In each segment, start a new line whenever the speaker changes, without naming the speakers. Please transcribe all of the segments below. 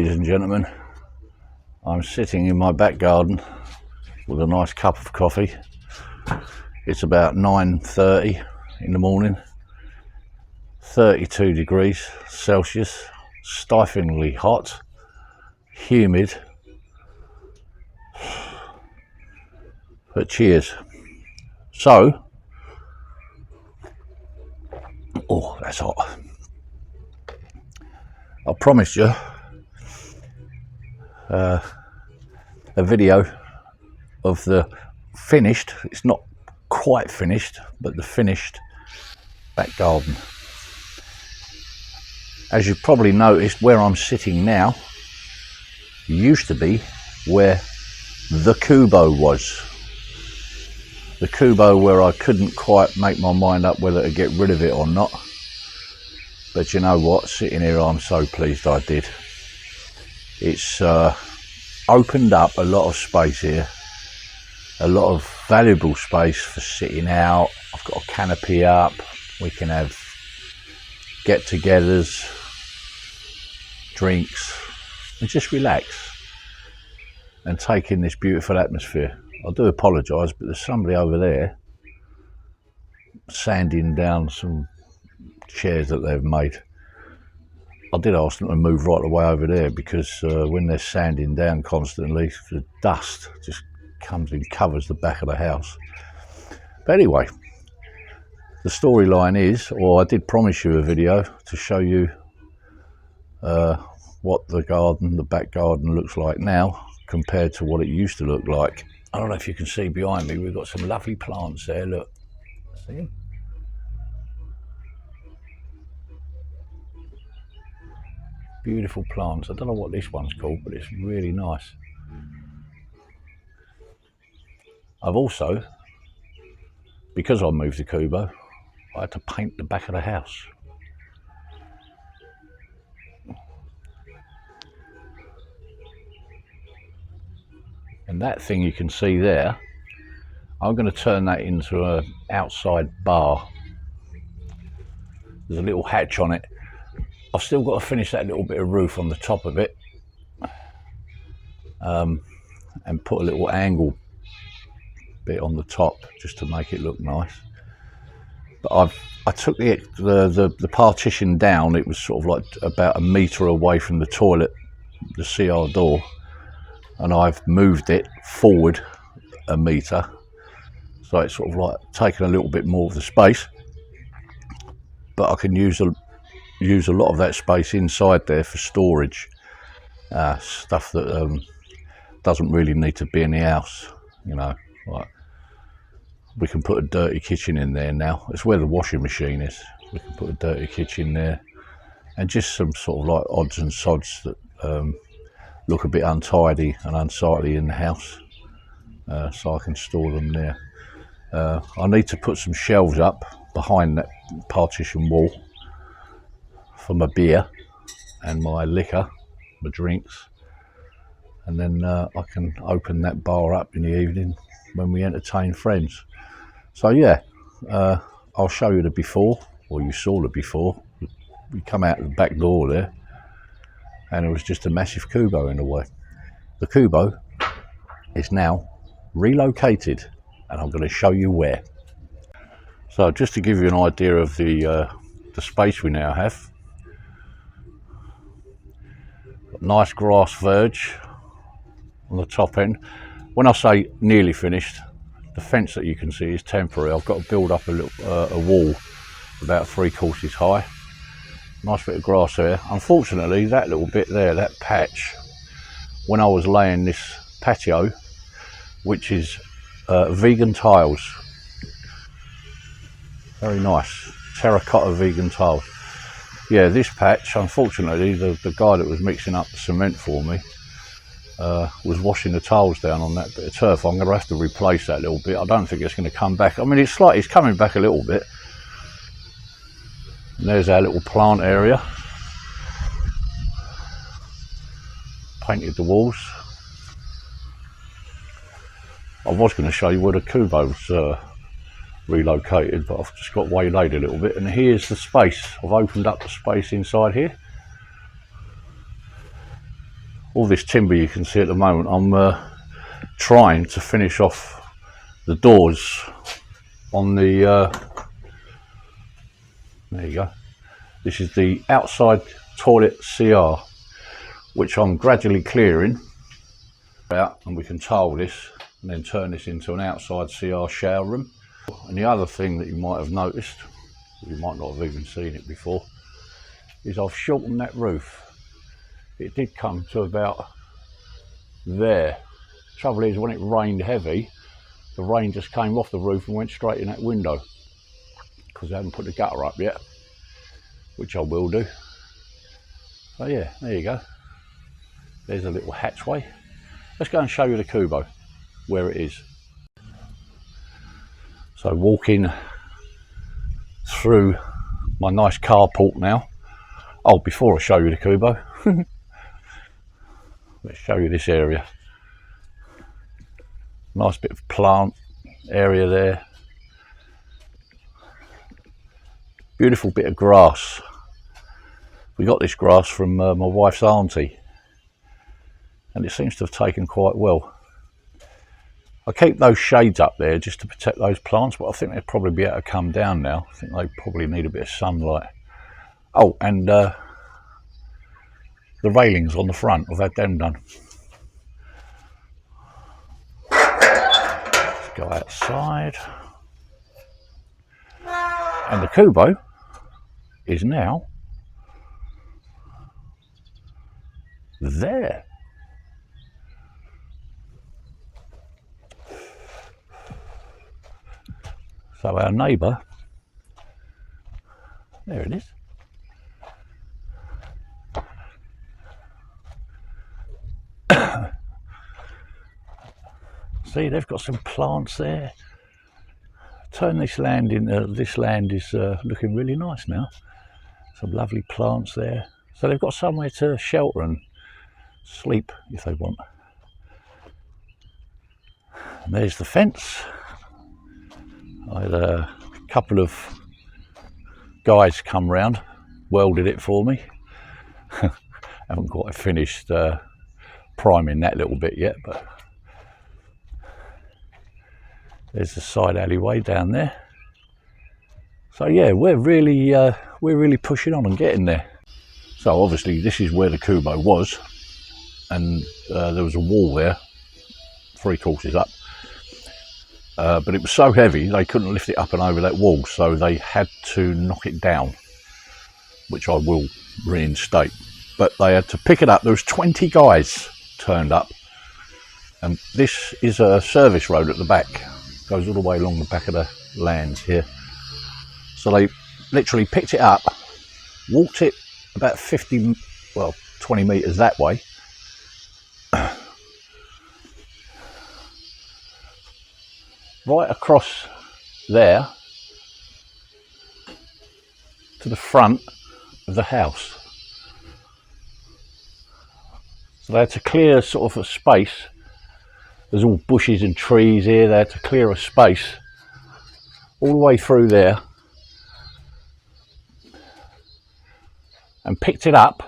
Ladies and gentlemen, I'm sitting in my back garden with a nice cup of coffee. It's about 9:30 in the morning, 32 degrees Celsius, stiflingly hot, humid, but cheers. So, oh, that's hot. I promised you a video of the finished, it's not quite finished, but the finished back garden. As you've probably noticed, where I'm sitting now used to be where the Kubo was. The Kubo where I couldn't quite make my mind up whether to get rid of it or not. But you know what, sitting here I'm so pleased I did. It's opened up a lot of space here. A lot of valuable space for sitting out. I've got a canopy up. We can have get-togethers, drinks, and just relax and take in this beautiful atmosphere. I do apologise, but there's somebody over there sanding down some chairs that they've made. I did ask them to move right away over there because when they're sanding down constantly, the dust just comes and covers the back of the house. But anyway, the storyline is, or I did promise you a video to show you what the back garden looks like now compared to what it used to look like. I don't know if you can see behind me, we've got some lovely plants there, look. See them? Beautiful plants. I don't know what this one's called, but it's really nice. I've also, because I moved to Kubo, I had to paint the back of the house. And that thing you can see there, I'm going to turn that into an outside bar. There's a little hatch on it. I've still got to finish that little bit of roof on the top of it, and put a little angle bit on the top just to make it look nice. But I took the partition down. It was sort of like about a metre away from the toilet, the CR door, and I've moved it forward a metre, so it's sort of like taken a little bit more of the space, but I can use a lot of that space inside there for storage, stuff that doesn't really need to be in the house, you know. Like, we can put a dirty kitchen in there now. It's where the washing machine is. We can put a dirty kitchen there, and just some sort of like odds and sods that look a bit untidy and unsightly in the house, so I can store them there. I need to put some shelves up behind that partition wall for my beer and my liquor, my drinks, and then I can open that bar up in the evening when we entertain friends. So yeah, I'll show you the before, or you saw the before. We come out the back door there and it was just a massive Kubo in the way. The Kubo is now relocated and I'm going to show you where. So just to give you an idea of the space we now have, nice grass verge on the top end. When I say nearly finished, the fence that you can see is temporary. I've got to build up a wall about 3 courses high. Nice bit of grass there. Unfortunately, that little bit there, that patch, when I was laying this patio, which is vegan tiles, very nice, terracotta vegan tiles. Yeah, this patch, unfortunately, the guy that was mixing up the cement for me was washing the tiles down on that bit of turf. I'm going to have to replace that little bit. I don't think it's going to come back. I mean, it's coming back a little bit. And there's our little plant area. Painted the walls. I was going to show you where the Kubo's relocated, but I've just got waylaid a little bit. And here's the space. I've opened up the space inside here. all this timber you can see at the moment, I'm trying to finish off the doors on the there you go. This is the outside toilet CR, which I'm gradually clearing out, and we can tile this and then turn this into an outside CR shower room. And the other thing that you might have noticed, you might not have even seen it before, is I've shortened that roof. It did come to about there. Trouble is, when it rained heavy, the rain just came off the roof and went straight in that window, because I haven't put the gutter up yet, which I will do. So yeah, there you go. There's a little hatchway. Let's go and show you the Kubo, where it is. So walking through my nice carport now. Oh, before I show you the Kubo, let's show you this area. Nice bit of plant area there. Beautiful bit of grass. We got this grass from my wife's auntie, and it seems to have taken quite well. I keep those shades up there just to protect those plants, but I think they'll probably be able to come down now. I think they probably need a bit of sunlight. Oh, and the railings on the front, I've had them done. Let's go outside. And the Kubo is now there. So our neighbour, there it is. See, they've got some plants there. Turn this land into, this land is looking really nice now. Some lovely plants there. So they've got somewhere to shelter and sleep if they want. And there's the fence. I had a couple of guys come round, welded it for me. Haven't quite finished priming that little bit yet, but there's the side alleyway down there. So yeah, we're really pushing on and getting there. So obviously this is where the Kubo was, and there was a wall there, 3 courses up. But it was so heavy they couldn't lift it up and over that wall, so they had to knock it down, which I will reinstate. But they had to pick it up. There was 20 guys turned up, and this is a service road at the back, goes all the way along the back of the lands here. So they literally picked it up, walked it about 20 metres that way, right across there to the front of the house. So they had to clear sort of a space. There's all bushes and trees here. They had to clear a space all the way through there and picked it up.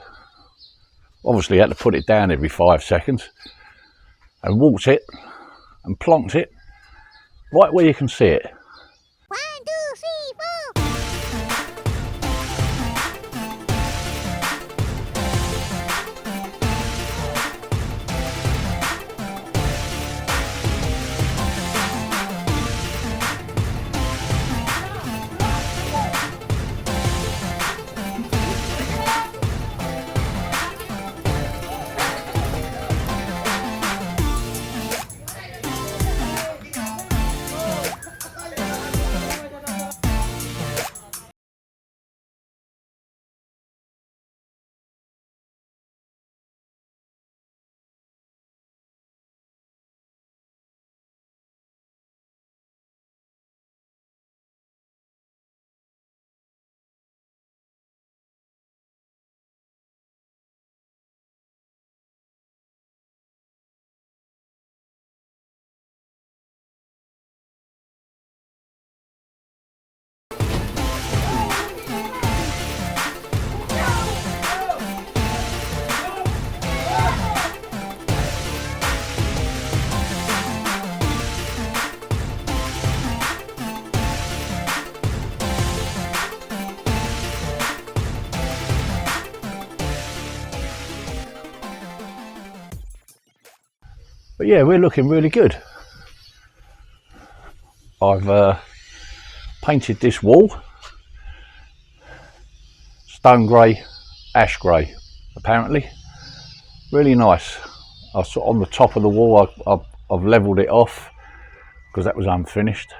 Obviously had to put it down every 5 seconds and walked it and plonked it right where you can see it.
1, 2, 3, 4.
But yeah, we're looking really good. I've painted this wall stone grey, ash grey, apparently. Really nice. I saw on the top of the wall, I've levelled it off because that was unfinished.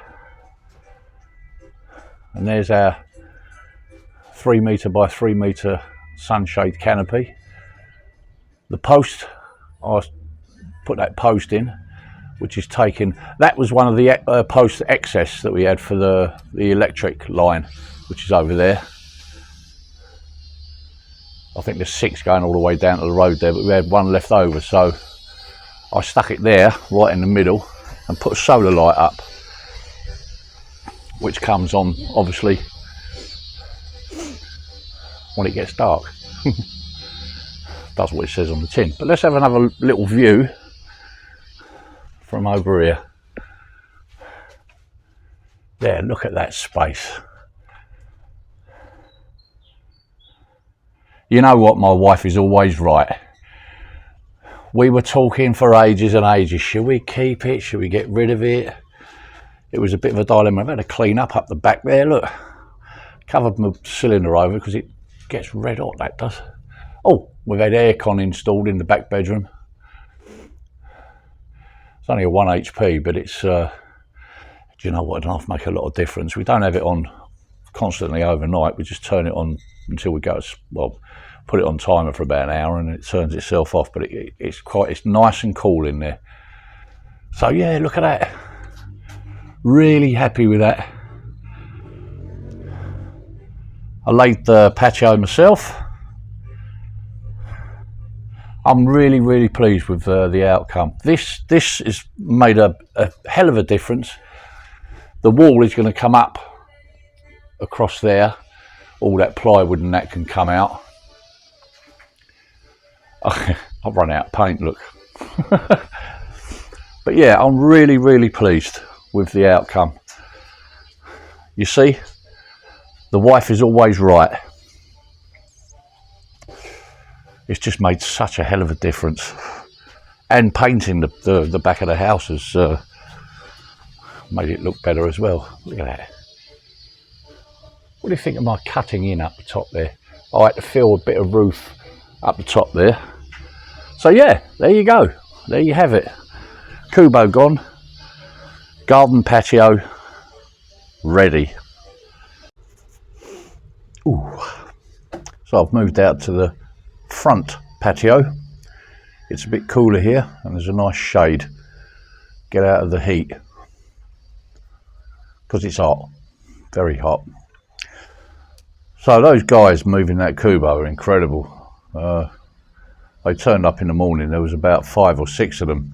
And there's our 3 metre by 3 metre sunshade canopy. The post, I put that post in, which is taken. That was one of the post excess that we had for the electric line, which is over there. I think there's 6 going all the way down to the road there, but we had 1 left over, so I stuck it there, right in the middle, and put a solar light up, which comes on, obviously, when it gets dark. Does what it says on the tin. But let's have another little view from over here. There, look at that space. You know what, my wife is always right. We were talking for ages and ages. Should we keep it? Should we get rid of it? It was a bit of a dilemma. I've had to clean up the back there, look. Covered my cylinder over because it gets red hot, that does. Oh, we've had aircon installed in the back bedroom. It's only a 1 HP, but it's, do you know what, enough make a lot of difference. We don't have it on constantly overnight. We just turn it on until we go, well, put it on timer for about an hour and it turns itself off. But it's nice and cool in there. So yeah, look at that. Really happy with that. I laid the patio myself. I'm really, really pleased with the outcome. This has made a hell of a difference. The wall is going to come up across there. All that plywood and that can come out. I've run out of paint, look. But yeah, I'm really, really pleased with the outcome. You see, the wife is always right. It's just made such a hell of a difference. And painting the back of the house has made it look better as well. Look at that. What do you think of my cutting in up the top there? I had to fill a bit of roof up the top there. So yeah, there you go. There you have it. Kubo gone. Garden patio ready. Ooh. So I've moved out to the front patio. It's a bit cooler here and there's a nice shade. Get out of the heat because it's hot, very hot. So those guys moving that Kubo are incredible. They turned up in the morning. There was about 5 or 6 of them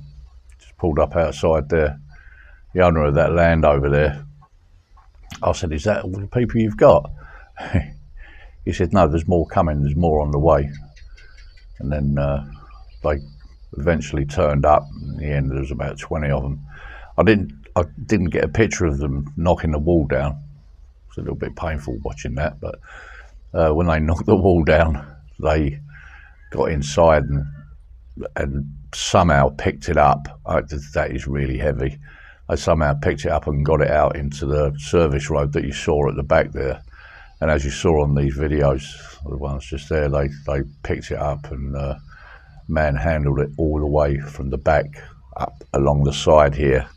just pulled up outside there. The owner of that land over there. I said, "Is that all the people you've got?" He said, "No, there's more coming. There's more on the way." And then they eventually turned up. In the end, there was about 20 of them. I didn't get a picture of them knocking the wall down. It's a little bit painful watching that, but when they knocked the wall down, they got inside and somehow picked it up. That is really heavy. They somehow picked it up and got it out into the service road that you saw at the back there. And as you saw on these videos, the ones just there, they picked it up and manhandled it all the way from the back up along the side here.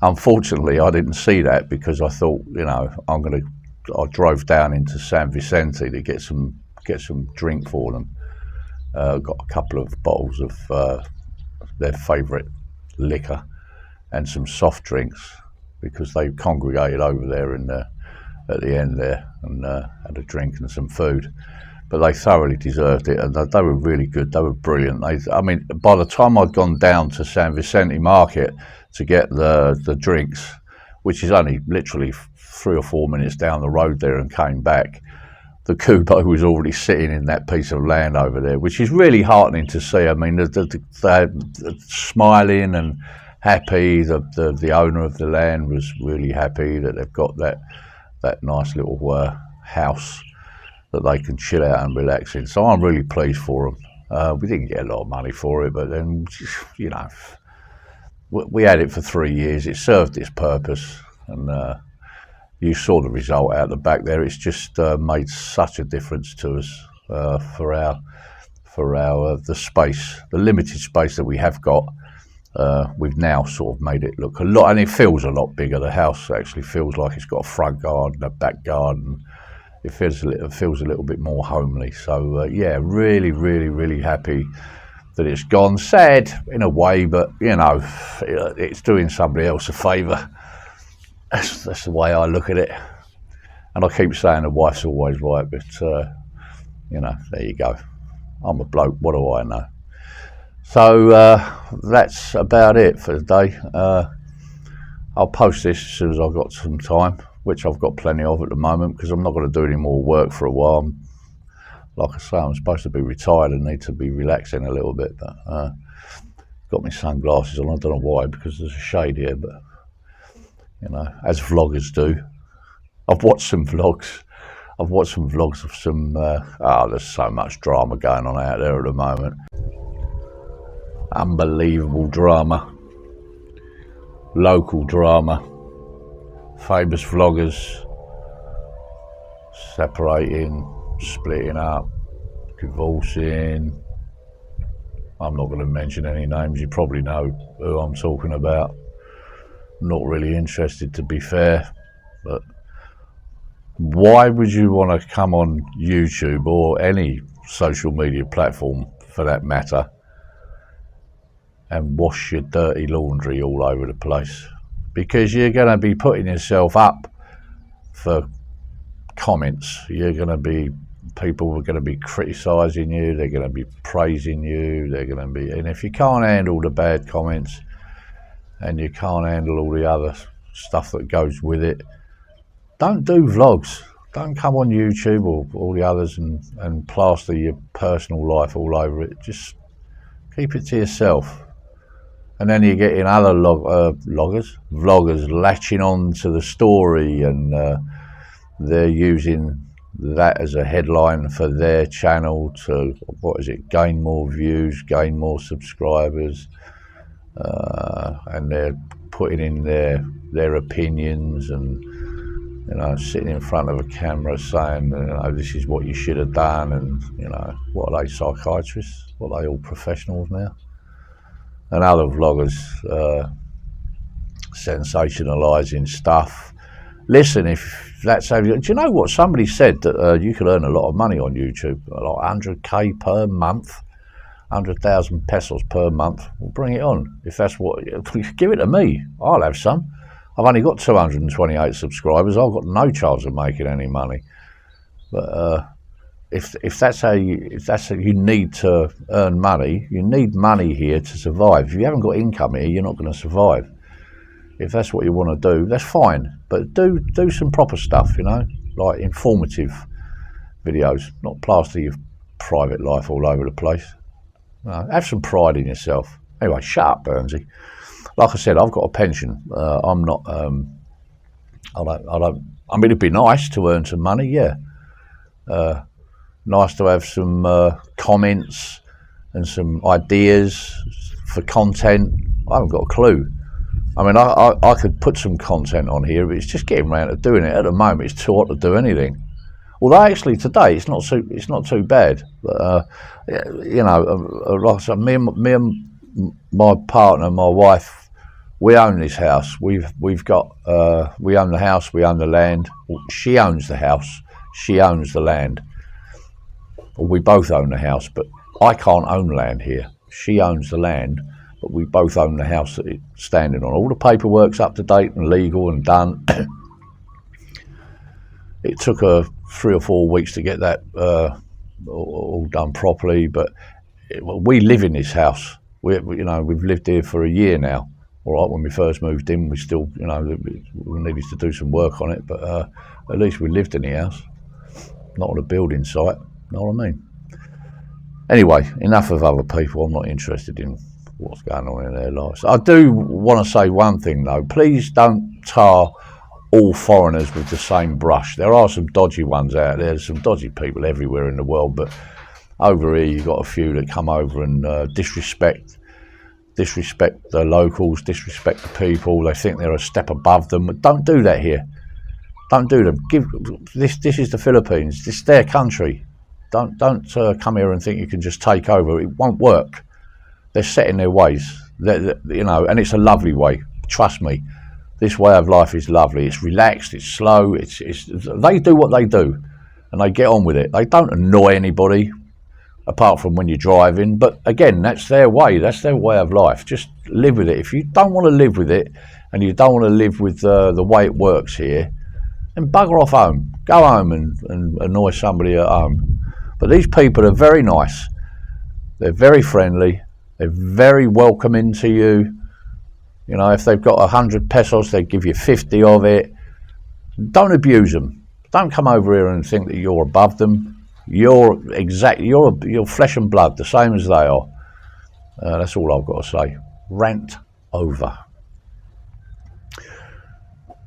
Unfortunately, I didn't see that because I thought, you know, I drove down into San Vicente to get some drink for them. Got a couple of bottles of their favourite liquor and some soft drinks because they congregated over there at the end there and had a drink and some food. But they thoroughly deserved it, and they were really good. They were brilliant. I mean, by the time I'd gone down to San Vicente Market to get the drinks, which is only literally 3 or 4 minutes down the road there, and came back, the Kubo was already sitting in that piece of land over there, which is really heartening to see. I mean, they're smiling and happy. The owner of the land was really happy that they've got that nice little house that they can chill out and relax in. So I'm really pleased for them. We didn't get a lot of money for it, but then, you know, we had it for 3 years. It served its purpose, and you saw the result out the back there. It's just made such a difference to us for our the space, the limited space that we have got. We've now sort of made it look a lot, and it feels a lot bigger. The house actually feels like it's got a front garden, a back garden. It feels a little bit more homely. So yeah, really, really, really happy that it's gone. Sad in a way, but you know, it's doing somebody else a favour. That's the way I look at it. And I keep saying the wife's always right, but you know, there you go. I'm a bloke. What do I know? So that's about it for today. I'll post this as soon as I've got some time, which I've got plenty of at the moment, because I'm not going to do any more work for a while. Like I say, I'm supposed to be retired and need to be relaxing a little bit, but got my sunglasses on. I don't know why, because there's a shade here, but you know, as vloggers do. I've watched some vlogs of some, there's so much drama going on out there at the moment. Unbelievable drama. Local drama. Famous vloggers separating, splitting up, divorcing. I'm not going to mention any names. You probably know who I'm talking about. I'm not really interested, to be fair, but why would you want to come on YouTube or any social media platform for that matter and wash your dirty laundry all over the place? Because you're going to be putting yourself up for comments. People are going to be criticising you, they're going to be praising you, and if you can't handle the bad comments and you can't handle all the other stuff that goes with it, don't do vlogs. Don't come on YouTube or all the others and plaster your personal life all over it. Just keep it to yourself. And then you're getting other vloggers latching on to the story, and they're using that as a headline for their channel to, gain more views, gain more subscribers, and they're putting in their opinions and, you know, sitting in front of a camera saying, you know, this is what you should have done, and, you know, what are they, psychiatrists? What are they, all professionals now? And other vloggers sensationalising stuff. Listen, if that's how do you know what? Somebody said that you could earn a lot of money on YouTube, like 100k per month, 100,000 pesos per month. Well, bring it on. If that's what, give it to me. I'll have some. I've only got 228 subscribers. I've got no chance of making any money. But if that's how you need to earn money, you need money here to survive. If you haven't got income here, you're not going to survive. If that's what you want to do, that's fine. But do some proper stuff, you know, like informative videos, not plaster your private life all over the place. No, have some pride in yourself. Anyway, shut up, Burnsy. Like I said, I've got a pension. I'm not. I don't. I mean, it'd be nice to earn some money. Yeah. Nice to have some comments and some ideas for content. I haven't got a clue. I mean, I could put some content on here, but it's just getting around to doing it. At the moment, it's too hot to do anything. Although actually today it's not too bad. But you know, like I said, me and my partner, my wife, we own this house. We own the house. We own the land. Well, she owns the house. She owns the land. Well, we both own the house, but I can't own land here. She owns the land, but we both own the house that it's standing on. All the paperwork's up to date and legal and done. It took her 3 or 4 weeks to get that all done properly, but we live in this house. We've lived here for a year now. All right, when we first moved in, we still, you know, we needed to do some work on it, but at least we lived in the house, not on a building site. Know what I mean? Anyway, enough of other people. I'm not interested in what's going on in their lives. I do want to say one thing though. Please don't tar all foreigners with the same brush. There are some dodgy ones out there. There's some dodgy people everywhere in the world, but Over here, you've got a few that come over and disrespect the locals, disrespect the people. They think they're a step above them. But don't do that here. Don't do them. This is the Philippines. This is their country. Don't come here and think you can just take over. It won't work. They're set in their ways. You know, and it's a lovely way. Trust me. This way of life is lovely. It's relaxed. It's slow. They do what they do, and they get on with it. They don't annoy anybody, apart from when you're driving. But again, that's their way. That's their way of life. Just live with it. If you don't want to live with it, and you don't want to live with the way it works here, then bugger off home. Go home and annoy somebody at home. But these people are very nice. They're very friendly. They're very welcoming to you. You know, if they've got 100 pesos, they give you 50 of it. Don't abuse them. Don't come over here and think that you're above them. You're flesh and blood, the same as they are. That's all I've got to say. Rant over.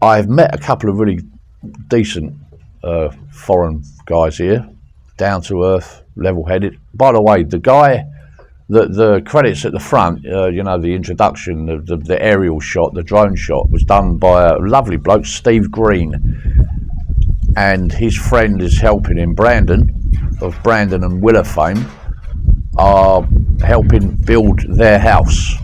I've met a couple of really decent foreign guys here, down to earth, level-headed. By the way, the guy, the credits at the front, you know, the introduction, the aerial shot, the drone shot, was done by a lovely bloke, Steve Green, and his friend is helping him, Brandon, of Brandon and Willa fame, are helping build their house,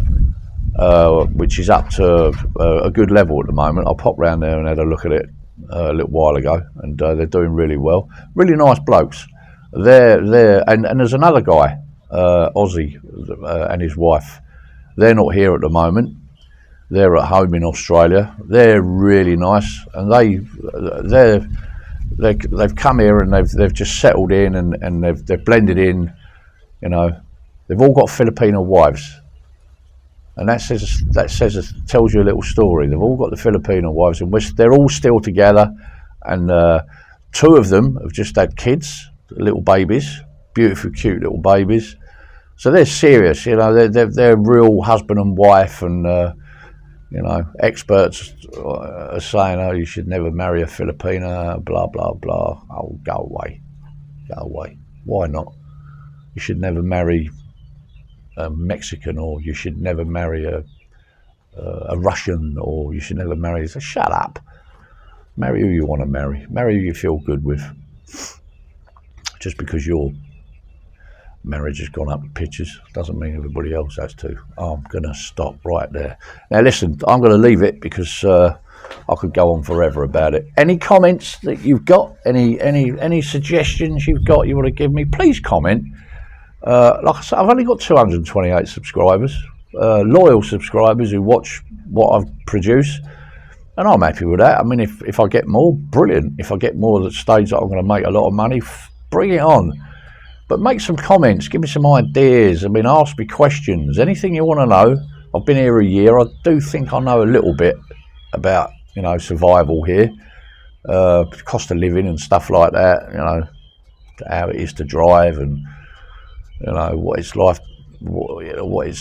which is up to a good level at the moment. I popped round there and had a look at it a little while ago, and they're doing really well. Really nice blokes. And there's another guy, Aussie, and his wife. They're not here at the moment. They're at home in Australia. They're really nice, and they've come here and they've just settled in and they've blended in. You know, they've all got Filipino wives, and that tells you a little story. They've all got the Filipino wives, and they're all still together. And 2 of them have just had kids, little babies, beautiful, cute little babies. So they're serious. You know, they're real husband and wife, and you know, experts are saying, "Oh, you should never marry a Filipina," blah blah blah. Oh, go away, go away. Why not? You should never marry a Mexican, or you should never marry a Russian, or you should never marry. So shut up. Marry who you want to marry. Marry who you feel good with. Just because your marriage has gone up in pictures doesn't mean everybody else has to. I'm going to stop right there. Now listen, I'm going to leave it because I could go on forever about it. Any comments that you've got? Any suggestions you've got you want to give me? Please comment. Like I said, I've only got 228 subscribers, loyal subscribers who watch what I've produced, and I'm happy with that. I mean, if I get more, brilliant. If I get more that stage that I'm going to make a lot of money, bring it on. But make some comments, give me some ideas. I mean, ask me questions, anything you want to know. I've been here a year. I do think I know a little bit about, you know, survival here, cost of living and stuff like that. You know, how it is to drive, and you know what it's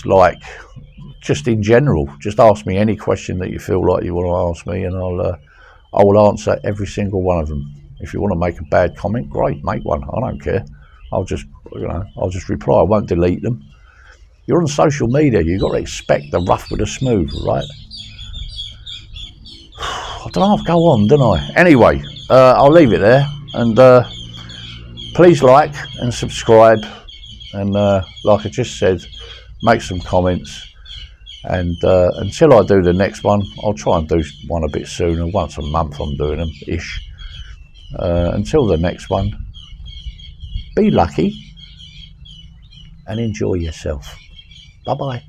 like, just in general. Just ask me any question that you feel like you want to ask me, and I will answer every single one of them. If you want to make a bad comment, great, make one. I don't care. I'll just reply. I won't delete them. You're on social media. You've got to expect the rough with the smooth, right? I don't know if I go on, don't I? Anyway, I'll leave it there, and please like and subscribe, and like I just said, make some comments, and until I do the next one, I'll try and do one a bit sooner. Once a month I'm doing them, ish. Until the next one, be lucky and enjoy yourself. Bye-bye.